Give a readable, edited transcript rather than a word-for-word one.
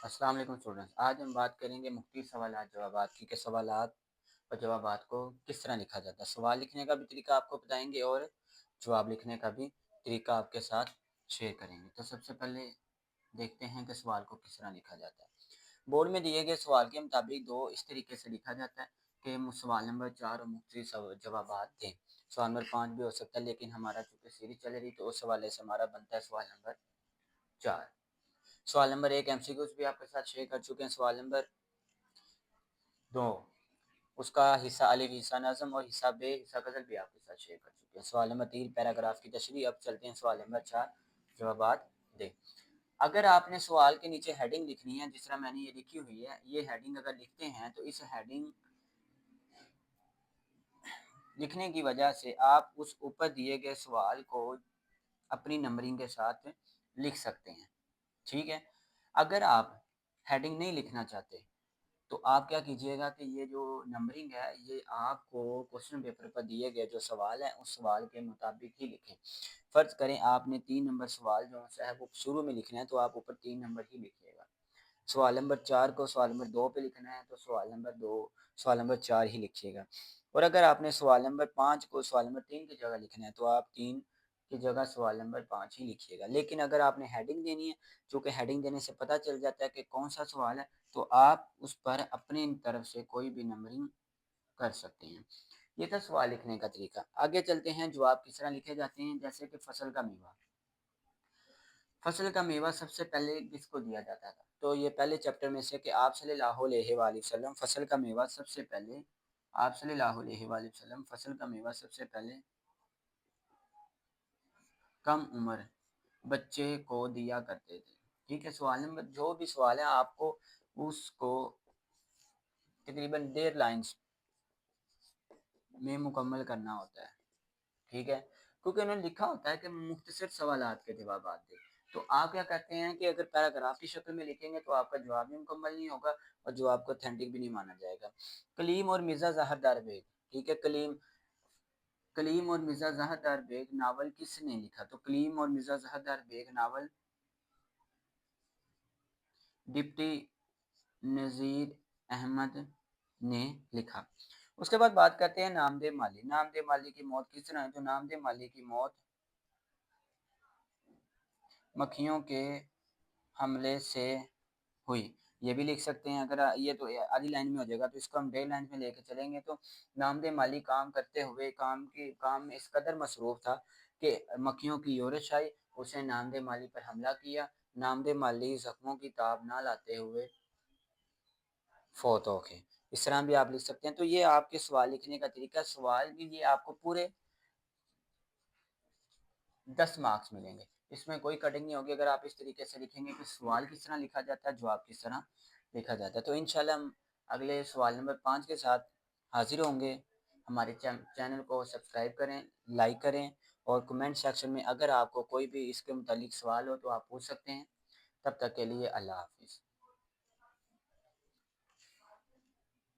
السلام علیکم اسٹوڈنٹس، آج ہم بات کریں گے مختلف سوالات جوابات کی کہ سوالات اور جوابات کو کس طرح لکھا جاتا ہے۔ سوال لکھنے کا بھی طریقہ آپ کو بتائیں گے اور جواب لکھنے کا بھی طریقہ آپ کے ساتھ شیئر کریں گے۔ تو سب سے پہلے دیکھتے ہیں کہ سوال کو کس طرح لکھا جاتا ہے۔ بورڈ میں دیے گئے سوال کے مطابق اس طریقے سے لکھا جاتا ہے کہ سوال نمبر 4 اور مختلف جوابات دیں۔ سوال نمبر 5 بھی ہو سکتا ہے، لیکن ہمارا چونکہ سیریز چل رہی تو اس حوالے سے ہمارا بنتا ہے سوال نمبر 4۔ سوال نمبر 1 ایم سی کیوز بھی آپ کے ساتھ شیئر کر چکے ہیں۔ سوال نمبر 2 اس کا حصہ الف حصہ نظم اور حصہ بے حصہ غزل بھی آپ کے ساتھ شیئر کر چکے ہیں۔ سوال نمبر 3 پیراگراف کی تشریح۔ اب چلتے ہیں سوال نمبر 4 جوابات دیں۔ اگر آپ نے سوال کے نیچے ہیڈنگ لکھنی ہے، جس طرح میں نے یہ لکھی ہوئی ہے، یہ ہیڈنگ اگر لکھتے ہیں تو اس ہیڈنگ لکھنے کی وجہ سے آپ اس اوپر دیے گئے سوال کو اپنی نمبرنگ کے ساتھ لکھ سکتے ہیں، ٹھیک ہے۔ اگر آپ ہیڈنگ نہیں لکھنا چاہتے تو آپ کیا کیجئے گا کہ یہ جو نمبرنگ ہے یہ آپ کو کوشچن پیپر پر دیے گئے جو سوال ہیں اس سوال کے مطابق ہی لکھیں۔ فرض کریں آپ نے 3 نمبر سوال جو ہے وہ شروع میں لکھنا ہے تو آپ اوپر 3 نمبر ہی لکھیے گا۔ سوال نمبر 4 کو سوال نمبر 2 پہ لکھنا ہے تو سوال نمبر 4 ہی لکھیے گا۔ اور اگر آپ نے سوال نمبر 5 کو سوال نمبر 3 کی جگہ لکھنا ہے تو آپ 3 کی جگہ سوال نمبر 5 ہی لکھیے گا۔ لیکن اگر آپ نے ہیڈنگ دینی ہے، چونکہ ہیڈنگ دینے سے پتہ چل جاتا ہے کہ کون سا سوال ہے، تو آپ اس پر اپنی طرف سے کوئی بھی نمبرنگ کر سکتے ہیں۔ یہ تھا سوال لکھنے کا طریقہ۔ آگے چلتے ہیں جواب کس طرح لکھے جاتے ہیں، جیسے کہ فصل کا میوہ۔ فصل کا میوہ سب سے پہلے کس کو دیا جاتا تھا؟ تو یہ پہلے چیپٹر میں سے کہ آپ صلی اللہ علیہ وآلہ وسلم فصل کا میوہ سب سے پہلے آپ صلی اللہ علیہ وآلہ وسلم فصل کا میوہ سب سے پہلے کم عمر بچے کو دیا کرتے تھے، ٹھیک ہے۔ سوال نمبر جو بھی سوال ہے آپ کو اس کو تقریباً 1.5 لائنز میں مکمل کرنا ہوتا ہے، ٹھیک ہے، کیونکہ انہوں نے لکھا ہوتا ہے کہ مختصر سوالات کے جوابات دیں۔ تو آپ کیا کہتے ہیں کہ اگر پیراگراف کی شکل میں لکھیں گے تو آپ کا جواب بھی مکمل نہیں ہوگا اور جواب کو اتھینٹک بھی نہیں مانا جائے گا۔ کلیم اور مرزا ظاہر دار بیگ، ٹھیک ہے، کلیم اور مرزا ظاہر دار بیگ ناول کس نے لکھا؟ تو کلیم اور Mirza Zahirdar Beg novel deputy Nazir Ahmad نے لکھا۔ اس کے بعد بات کرتے ہیں نامدہ مالی۔ نامدہ مالی کی موت کس طرح ہے؟ تو نامدہ مالی کی موت مکھیوں کے حملے سے ہوئی، یہ بھی لکھ سکتے ہیں۔ اگر یہ تو آدھی لائن میں ہو جائے گا تو اس کو ہم 1.5 لائن میں لے کے چلیں گے تو نامدہ مالی کام کرتے ہوئے کام میں اس قدر مصروف تھا کہ مکھیوں کی یورش آئی، اسے نامدہ مالی پر حملہ کیا، نامدہ مالی زخموں کی تاب نہ لاتے ہوئے فوت ہو گئے۔ اس طرح بھی آپ لکھ سکتے ہیں۔ تو یہ آپ کے سوال لکھنے کا طریقہ، سوال بھی یہ آپ کو پورے 10 مارکس ملیں گے، اس میں کوئی کٹنگ نہیں ہوگی اگر آپ اس طریقے سے لکھیں گے کہ سوال کس طرح لکھا جاتا ہے، جواب کس طرح لکھا جاتا ہے۔ تو انشاءاللہ ہم اگلے سوال نمبر 5 کے ساتھ حاضر ہوں گے۔ ہمارے چینل کو سبسکرائب کریں، لائک کریں اور کمنٹ سیکشن میں اگر آپ کو کوئی بھی اس کے متعلق سوال ہو تو آپ پوچھ سکتے ہیں۔ تب تک کے لیے اللہ حافظ۔